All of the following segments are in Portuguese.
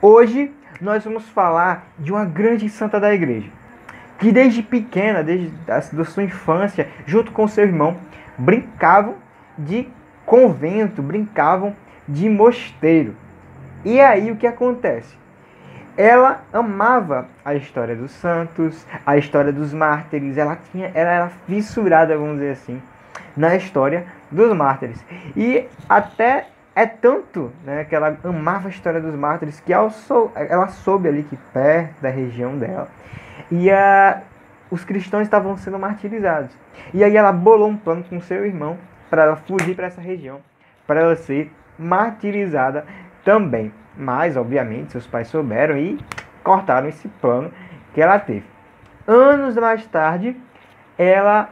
Hoje nós vamos falar de uma grande santa da igreja, que desde pequena, desde da sua infância, junto com seu irmão, brincavam de convento, brincavam de mosteiro. E aí o que acontece? Ela amava a história dos santos, a história dos mártires, ela era fissurada, vamos dizer assim, na história dos mártires. E até é tanto, né, que ela amava a história dos mártires que ela soube ali que perto da região dela os cristãos estavam sendo martirizados. E aí ela bolou um plano com seu irmão para ela fugir para essa região, para ela ser martirizada também. Mas, obviamente, seus pais souberam e cortaram esse plano que ela teve. Anos mais tarde, ela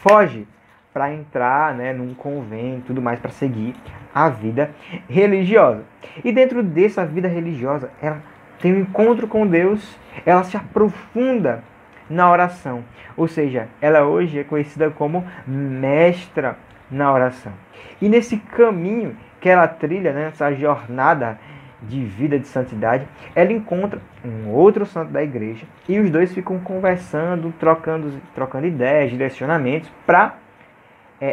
foge para entrar, né, num convento e tudo mais, para seguir a vida religiosa. E dentro dessa vida religiosa, ela tem um encontro com Deus, ela se aprofunda na oração. Ou seja, ela hoje é conhecida como mestra na oração. E nesse caminho que ela trilha, né, nessa jornada de vida de santidade, ela encontra um outro santo da igreja e os dois ficam conversando, trocando ideias, direcionamentos para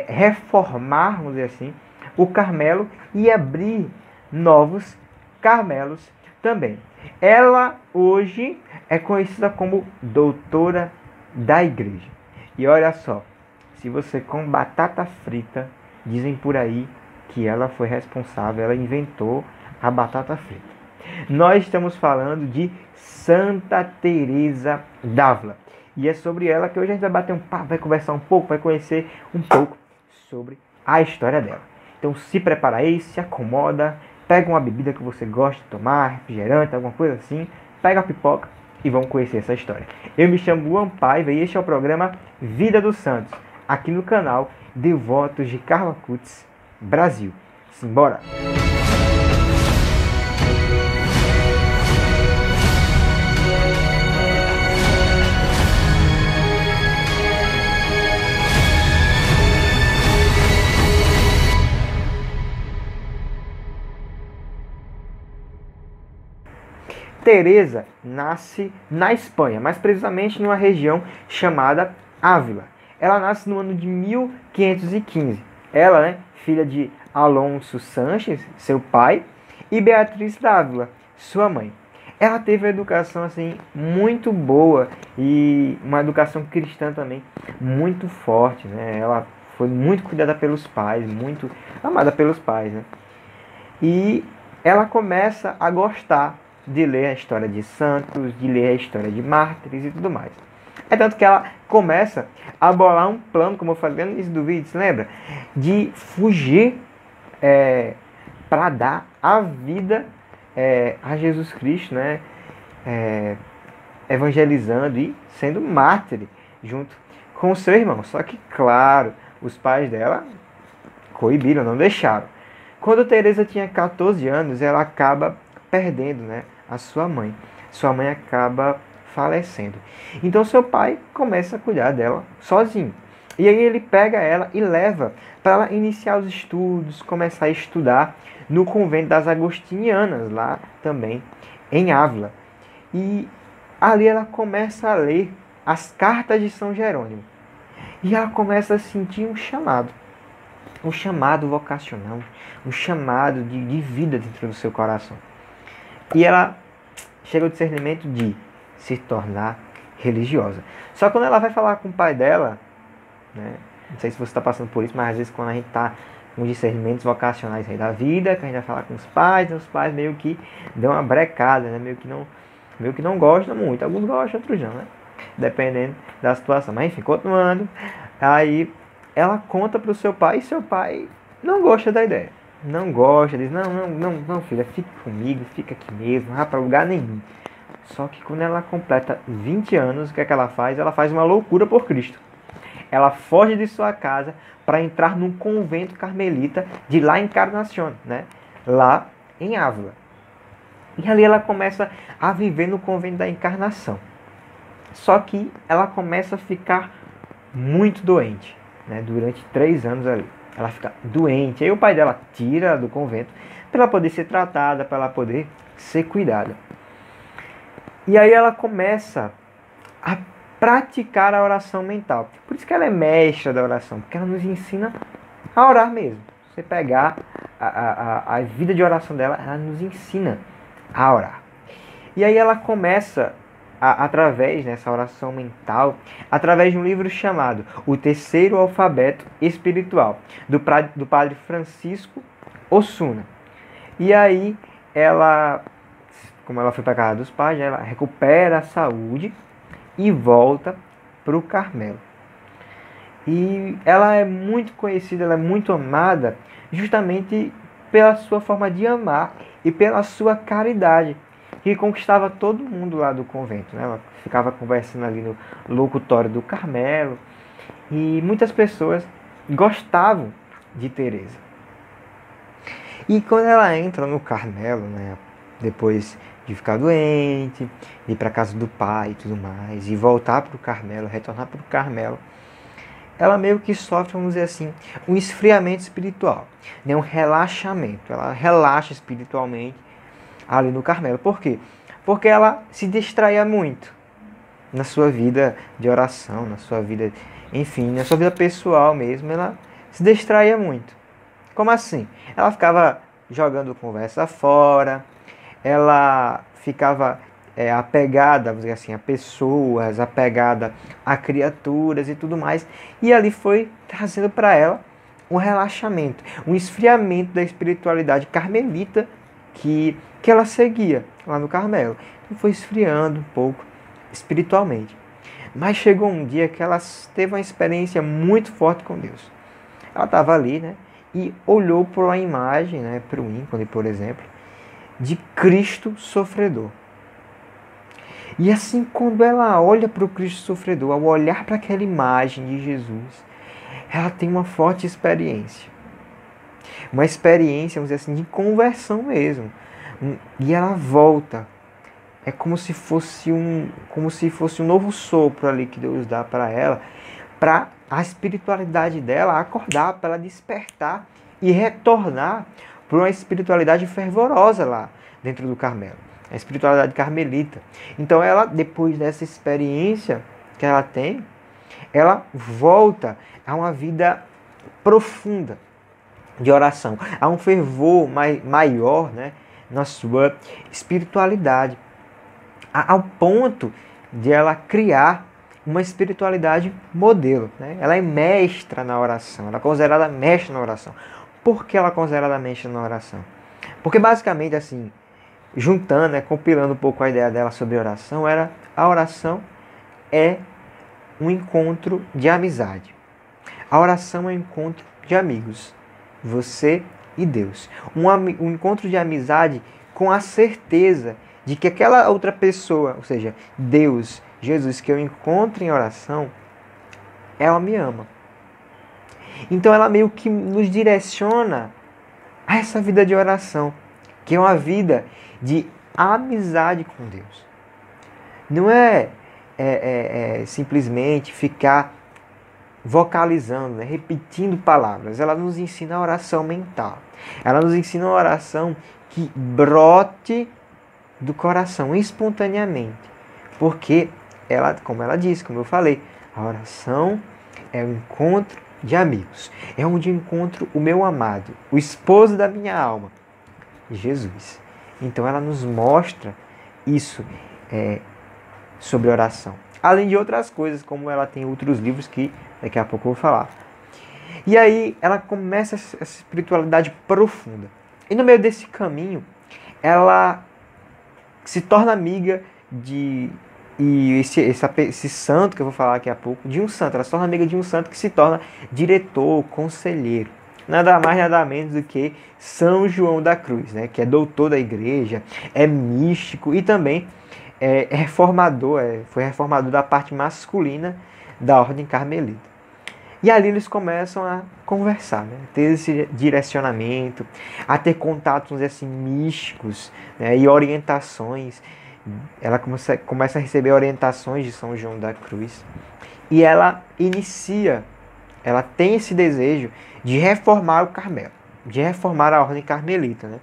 reformar, vamos dizer assim, o Carmelo e abrir novos Carmelos também. Ela hoje é conhecida como doutora da igreja. E olha só, se você come batata frita, dizem por aí que ela foi responsável, ela inventou a batata frita. Nós estamos falando de Santa Teresa d'Ávila. E é sobre ela que hoje a gente vai bater um papo, vai conversar um pouco, vai conhecer um pouco sobre a história dela. Então se prepara aí, se acomoda, pega uma bebida que você gosta de tomar, refrigerante, alguma coisa assim, pega a pipoca e vamos conhecer essa história. Eu me chamo Luan Paiva e este é o programa Vida dos Santos, aqui no canal Devotos de Carla Cutts Brasil. Simbora! Teresa nasce na Espanha, mais precisamente numa região chamada Ávila. Ela nasce no ano de 1515. Ela, né, filha de Alonso Sanches, seu pai, e Beatriz d'Ávila, sua mãe. Ela teve uma educação assim muito boa e uma educação cristã também muito forte, né? Ela foi muito cuidada pelos pais, muito amada pelos pais, né? E ela começa a gostar de ler a história de santos, de ler a história de mártires e tudo mais. É tanto que ela começa a bolar um plano, como eu falei no início do vídeo, se lembra? De fugir para dar a vida a Jesus Cristo, né? Evangelizando e sendo mártir junto com o seu irmão. Só que, claro, os pais dela coibiram, não deixaram. Quando Teresa tinha 14 anos, ela acaba perdendo, né, a sua mãe. Sua mãe acaba falecendo. Então seu pai começa a cuidar dela sozinho. E aí ele pega ela e leva para ela iniciar os estudos, começar a estudar no convento das Agostinianas, lá também em Ávila. E ali ela começa a ler as cartas de São Jerônimo. E ela começa a sentir um chamado vocacional, um chamado de vida dentro do seu coração. E ela chega ao discernimento de se tornar religiosa. Só que quando ela vai falar com o pai dela, né, não sei se você está passando por isso, mas às vezes quando a gente está com discernimentos vocacionais aí da vida, que a gente vai falar com os pais meio que dão uma brecada, né, meio que não gostam muito. Alguns gostam, outros não, né? Dependendo da situação. Mas enfim, continuando, aí ela conta para o seu pai e seu pai não gosta da ideia. Não gosta, diz, não, filha, fica comigo, fica aqui mesmo, não vai para lugar nenhum. Só que quando ela completa 20 anos, o que é que ela faz? Ela faz uma loucura por Cristo. Ela foge de sua casa para entrar num convento carmelita de La Encarnación, né? Lá em Ávila. E ali ela começa a viver no convento da Encarnação. Só que ela começa a ficar muito doente, né? Durante 3 anos ali. Ela fica doente. Aí o pai dela tira do convento para ela poder ser tratada, para ela poder ser cuidada. E aí ela começa a praticar a oração mental. Por isso que ela é mestra da oração, porque ela nos ensina a orar mesmo. Você pegar a vida de oração dela, ela nos ensina a orar. E aí ela começa, através dessa oração mental, através de um livro chamado O Terceiro Alfabeto Espiritual, do padre Francisco Osuna. E aí ela, como ela foi para a casa dos pais, ela recupera a saúde e volta para o Carmelo. E ela é muito conhecida, ela é muito amada, justamente pela sua forma de amar e pela sua caridade, que conquistava todo mundo lá do convento, né? Ela ficava conversando ali no locutório do Carmelo, e muitas pessoas gostavam de Teresa. E quando ela entra no Carmelo, né, depois de ficar doente, de ir para a casa do pai e tudo mais, e voltar para o Carmelo, retornar para o Carmelo, ela meio que sofre, vamos dizer assim, um esfriamento espiritual, né, um relaxamento. Ela relaxa espiritualmente ali no Carmelo. Por quê? Porque ela se distraía muito na sua vida de oração, na sua vida, enfim, na sua vida pessoal mesmo, ela se distraía muito. Como assim? Ela ficava jogando conversa fora, ela ficava apegada, vamos dizer assim, a pessoas, apegada a criaturas e tudo mais. E ali foi trazendo para ela um relaxamento, um esfriamento da espiritualidade carmelita que ela seguia lá no Carmelo. E foi esfriando um pouco espiritualmente. Mas chegou um dia que ela teve uma experiência muito forte com Deus. Ela estava ali, né? E olhou para a imagem, né, para o ícone, por exemplo, de Cristo sofredor. E assim, quando ela olha para o Cristo sofredor, ao olhar para aquela imagem de Jesus, ela tem uma forte experiência. Uma experiência, vamos dizer assim, de conversão mesmo. E ela volta. É como se fosse um novo sopro ali que Deus dá para ela, para a espiritualidade dela acordar, para ela despertar e retornar para uma espiritualidade fervorosa lá dentro do Carmelo. A espiritualidade carmelita. Então ela, depois dessa experiência que ela tem, ela volta a uma vida profunda de oração, a um fervor maior, né, na sua espiritualidade, ao ponto de ela criar uma espiritualidade modelo, né? Ela é mestra na oração, ela é considerada mestra na oração. Por que ela é considerada mestra na oração? Porque basicamente assim, juntando, né, compilando um pouco a ideia dela sobre oração, a oração é um encontro de amizade. A oração é um encontro de amigos, você e Deus. Um encontro de amizade com a certeza de que aquela outra pessoa, ou seja, Deus, Jesus, que eu encontro em oração, ela me ama. Então ela meio que nos direciona a essa vida de oração, que é uma vida de amizade com Deus. Não é simplesmente ficar vocalizando, né, repetindo palavras. Ela nos ensina a oração mental. Ela nos ensina uma oração que brote do coração espontaneamente. Porque ela, como ela disse, como eu falei, a oração é um encontro de amigos. É onde eu encontro o meu amado, o esposo da minha alma, Jesus. Então ela nos mostra isso sobre oração. Além de outras coisas, como ela tem outros livros que daqui a pouco eu vou falar. E aí ela começa essa espiritualidade profunda. E no meio desse caminho, ela se torna amiga esse santo que eu vou falar daqui a pouco, de um santo. Ela se torna amiga de um santo que se torna diretor, conselheiro. Nada mais, nada menos do que São João da Cruz, né? Que é doutor da igreja, é místico e também foi reformador da parte masculina da ordem carmelita. E ali eles começam a conversar, né? Ter esse direcionamento, a ter contatos assim, místicos, né? E orientações. Ela começa a receber orientações de São João da Cruz. E ela tem esse desejo de reformar o Carmelo, de reformar a ordem carmelita, né?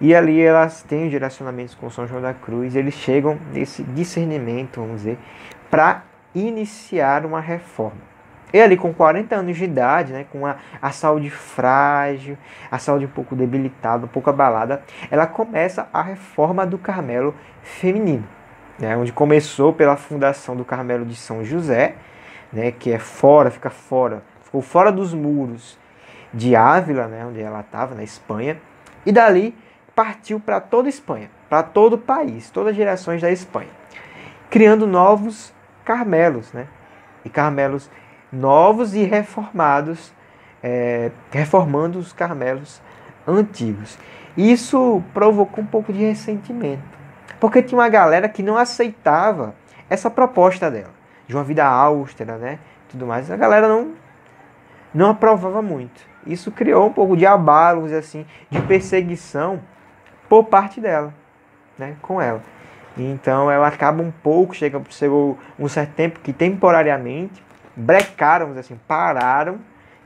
E ali elas têm direcionamentos com São João da Cruz, eles chegam nesse discernimento, vamos dizer, para iniciar uma reforma. E ali com 40 anos de idade, né, com a saúde frágil, a saúde um pouco debilitada, um pouco abalada, ela começa a reforma do Carmelo feminino, né, onde começou pela fundação do Carmelo de São José, né, que é ficou fora dos muros de Ávila, né, onde ela estava, na Espanha, e dali partiu para toda a Espanha, para todo o país, todas as gerações da Espanha, criando novos Carmelos, né, e Carmelos novos e reformados, reformando os Carmelos antigos. Isso provocou um pouco de ressentimento, porque tinha uma galera que não aceitava essa proposta dela, de uma vida austera, né, tudo mais. A galera não aprovava muito. Isso criou um pouco de abalo, assim, de perseguição por parte dela, né, com ela. Então ela acaba um pouco, chegou um certo tempo que temporariamente brecaram, assim, pararam,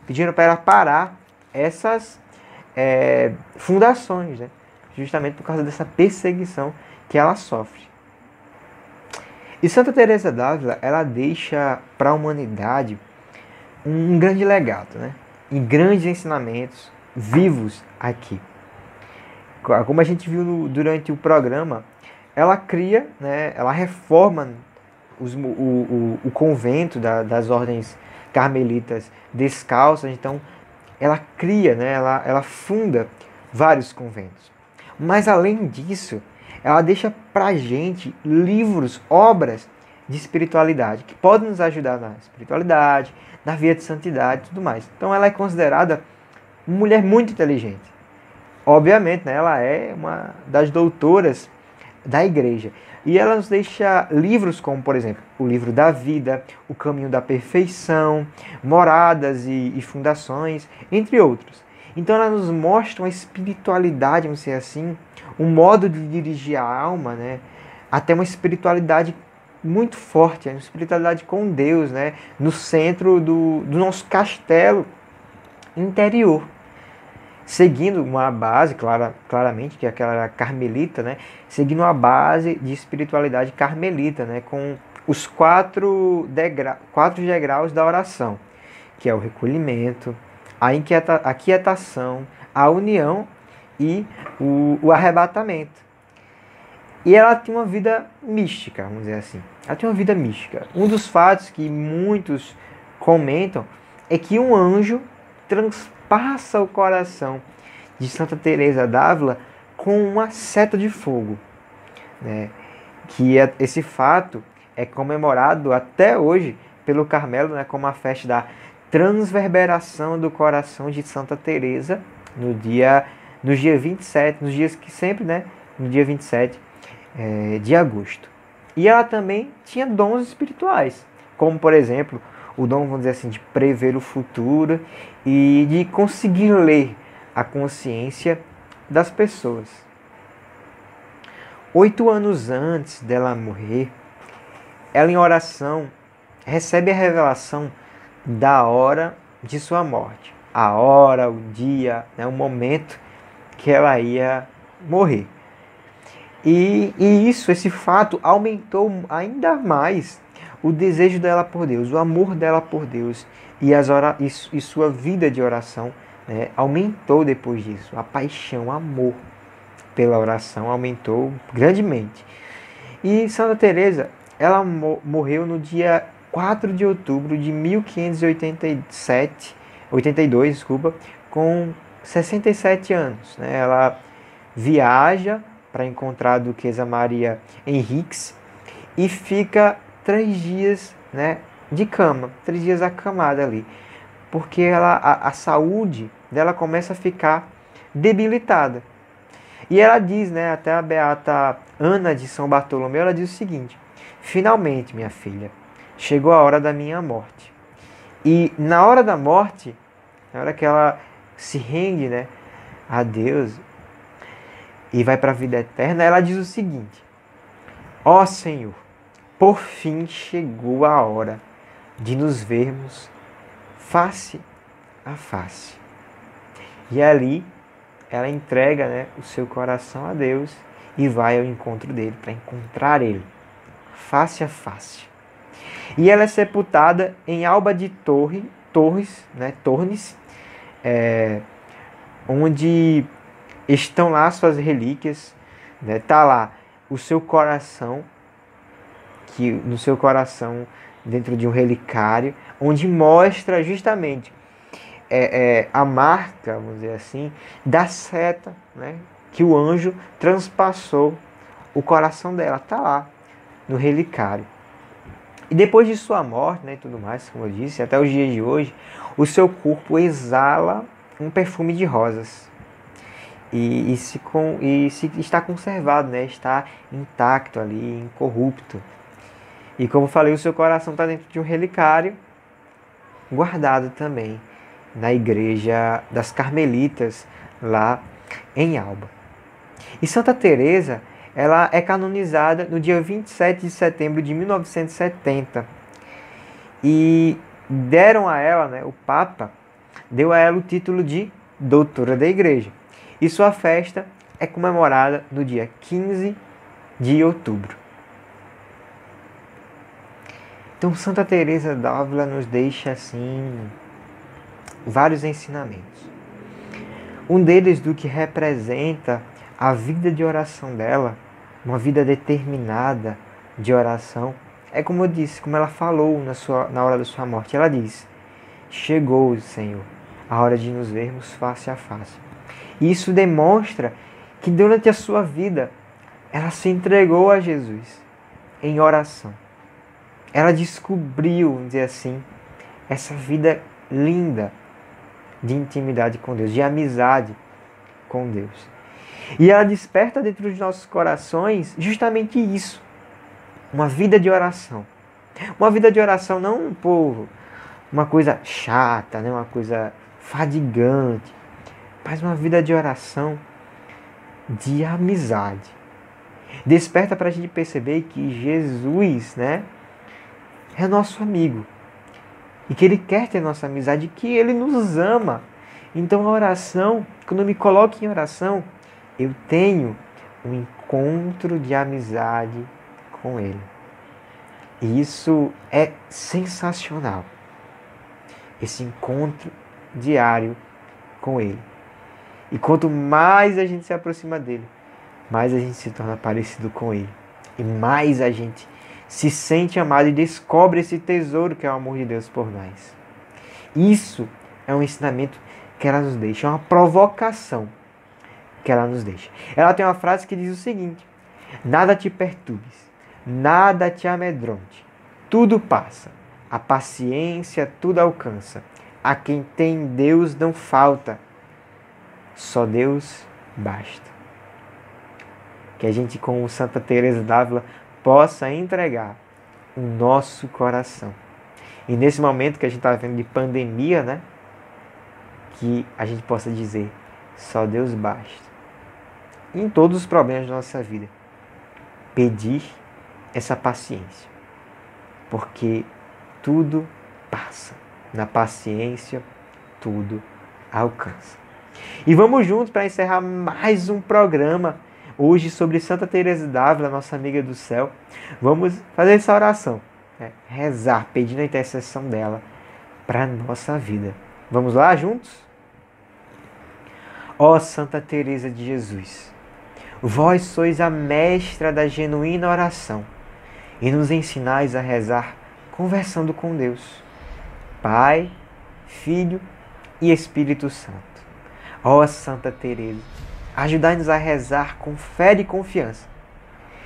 pediram para ela parar essas fundações, né, justamente por causa dessa perseguição que ela sofre. E Santa Teresa d'Ávila, ela deixa para a humanidade um grande legado, né, e grandes ensinamentos vivos aqui. Como a gente viu durante o programa, ela cria, né, ela reforma o convento das ordens carmelitas descalças. Então ela cria, né, ela funda vários conventos. Mas além disso, ela deixa pra gente livros, obras de espiritualidade, que podem nos ajudar na espiritualidade, na via de santidade e tudo mais. Então ela é considerada uma mulher muito inteligente. Obviamente, né, ela é uma das doutoras da igreja. E ela nos deixa livros como, por exemplo, o Livro da Vida, O Caminho da Perfeição, Moradas e Fundações, entre outros. Então ela nos mostra uma espiritualidade, vamos dizer assim, um modo de dirigir a alma, né, até uma espiritualidade muito forte, uma espiritualidade com Deus, né, no centro do nosso castelo interior. Seguindo uma base, claramente, que é aquela carmelita, né? Seguindo uma base de espiritualidade carmelita, né? Com os quatro degraus da oração, que é o recolhimento, a quietação, a união e o arrebatamento. E ela tinha uma vida mística, vamos dizer assim. Ela tinha uma vida mística. Um dos fatos que muitos comentam é que um anjo transpassa o coração de Santa Teresa d'Ávila com uma seta de fogo, né? Esse fato é comemorado até hoje pelo Carmelo, né, como a festa da transverberação do coração de Santa Teresa no dia 27, nos dias que sempre, né, no dia 27 de agosto. E ela também tinha dons espirituais, como por exemplo o dom, vamos dizer assim, de prever o futuro e de conseguir ler a consciência das pessoas. 8 anos antes dela morrer, ela em oração recebe a revelação da hora de sua morte. A hora, o dia, né, o momento que ela ia morrer. E esse fato aumentou ainda mais o desejo dela por Deus, o amor dela por Deus e sua vida de oração, né, aumentou depois disso. A paixão, o amor pela oração aumentou grandemente. E Santa Teresa, ela morreu no dia 4 de outubro de 1582, com 67 anos. Né? Ela viaja para encontrar a Duquesa Maria Henriques e fica 3 dias, né, de cama, 3 dias acamada ali, porque a saúde dela começa a ficar debilitada. E ela diz, né, até a beata Ana de São Bartolomeu, ela diz o seguinte: finalmente, minha filha, chegou a hora da minha morte. E na hora da morte, na hora que ela se rende, né, a Deus e vai para a vida eterna, ela diz o seguinte: ó Senhor, por fim chegou a hora de nos vermos face a face. E ali ela entrega, né, o seu coração a Deus e vai ao encontro dele, para encontrar ele, face a face. E ela é sepultada em Alba de Torres, onde estão lá suas relíquias, né? Tá lá o seu coração, que no seu coração, dentro de um relicário, onde mostra justamente a marca, vamos dizer assim, da seta, né? Que o anjo transpassou o coração dela. Tá lá no relicário. E depois de sua morte, né, e tudo mais, como eu disse, até os dias de hoje, o seu corpo exala um perfume de rosas. E está conservado, né, está intacto ali, incorrupto. E como eu falei, o seu coração está dentro de um relicário, guardado também na igreja das Carmelitas, lá em Alba. E Santa Teresa, ela é canonizada no dia 27 de setembro de 1970. E deram a ela, né, o Papa deu a ela o título de doutora da Igreja. E sua festa é comemorada no dia 15 de outubro. Então Santa Teresa d'Ávila nos deixa assim vários ensinamentos. Um deles do que representa a vida de oração dela, uma vida determinada de oração, é como eu disse, como ela falou na hora da sua morte. Ela diz: chegou, Senhor, a hora de nos vermos face a face. E isso demonstra que durante a sua vida ela se entregou a Jesus em oração. Ela descobriu, vamos dizer assim, essa vida linda de intimidade com Deus, de amizade com Deus. E ela desperta dentro dos nossos corações justamente isso. Uma vida de oração. Uma vida de oração não por uma coisa chata, né? Uma coisa fadigante, mas uma vida de oração de amizade. Desperta para a gente perceber que Jesus, né, é nosso amigo. E que Ele quer ter nossa amizade, que Ele nos ama. Então a oração, quando eu me coloco em oração, eu tenho um encontro de amizade com Ele. E isso é sensacional. Esse encontro diário com Ele. E quanto mais a gente se aproxima dEle, mais a gente se torna parecido com Ele. E mais a gente se sente amado e descobre esse tesouro que é o amor de Deus por nós. Isso é um ensinamento que ela nos deixa, é uma provocação que ela nos deixa. Ela tem uma frase que diz o seguinte: nada te perturbes, nada te amedronte, tudo passa, a paciência tudo alcança, a quem tem Deus não falta, só Deus basta. Que a gente, como Santa Teresa d'Ávila, possa entregar o nosso coração. E nesse momento que a gente está vivendo de pandemia, né, que a gente possa dizer: só Deus basta. E em todos os problemas da nossa vida, pedir essa paciência. Porque tudo passa. Na paciência, tudo alcança. E vamos juntos para encerrar mais um programa hoje sobre Santa Teresa d'Ávila, nossa amiga do céu. Vamos fazer essa oração, né? Rezar, pedindo a intercessão dela para a nossa vida. Vamos lá juntos? Ó Santa Teresa de Jesus, vós sois a mestra da genuína oração e nos ensinais a rezar conversando com Deus, Pai, Filho e Espírito Santo. Ó Santa Teresa, ajudai-nos a rezar com fé e confiança,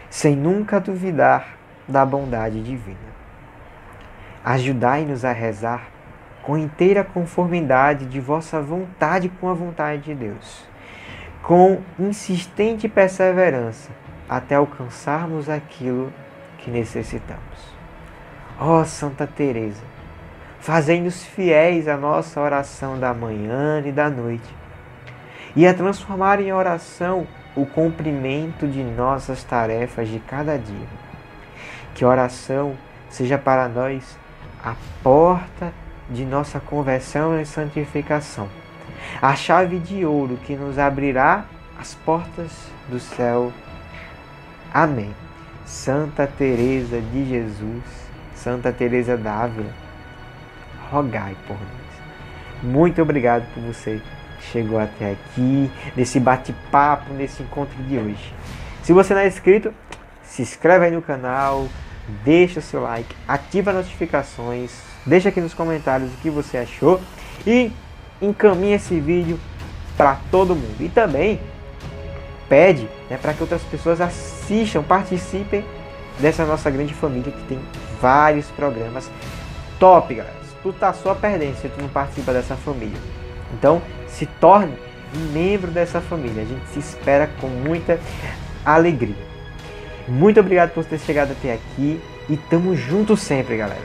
sem nunca duvidar da bondade divina. Ajudai-nos a rezar com inteira conformidade de vossa vontade com a vontade de Deus, com insistente perseverança, até alcançarmos aquilo que necessitamos. Ó Santa Teresa, fazei-nos fiéis à nossa oração da manhã e da noite, e a transformar em oração o cumprimento de nossas tarefas de cada dia. Que a oração seja para nós a porta de nossa conversão e santificação, a chave de ouro que nos abrirá as portas do céu. Amém. Santa Teresa de Jesus, Santa Teresa d'Ávila, rogai por nós. Muito obrigado por você que chegou até aqui, nesse bate-papo, nesse encontro de hoje. Se você não é inscrito, se inscreve aí no canal, deixa o seu like, ativa as notificações, deixa aqui nos comentários o que você achou e encaminha esse vídeo para todo mundo. E também pede, né, para que outras pessoas assistam, participem dessa nossa grande família que tem vários programas top, galera. Tu tá só perdendo se tu não participa dessa família. Então, se torne um membro dessa família. A gente se espera com muita alegria. Muito obrigado por ter chegado até aqui e tamo junto sempre, galera.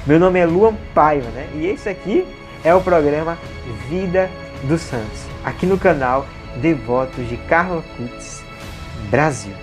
Meu nome é Luan Paiva, né? E esse aqui é o programa Vida dos Santos, aqui no canal Devotos de Carla Coots Brasil.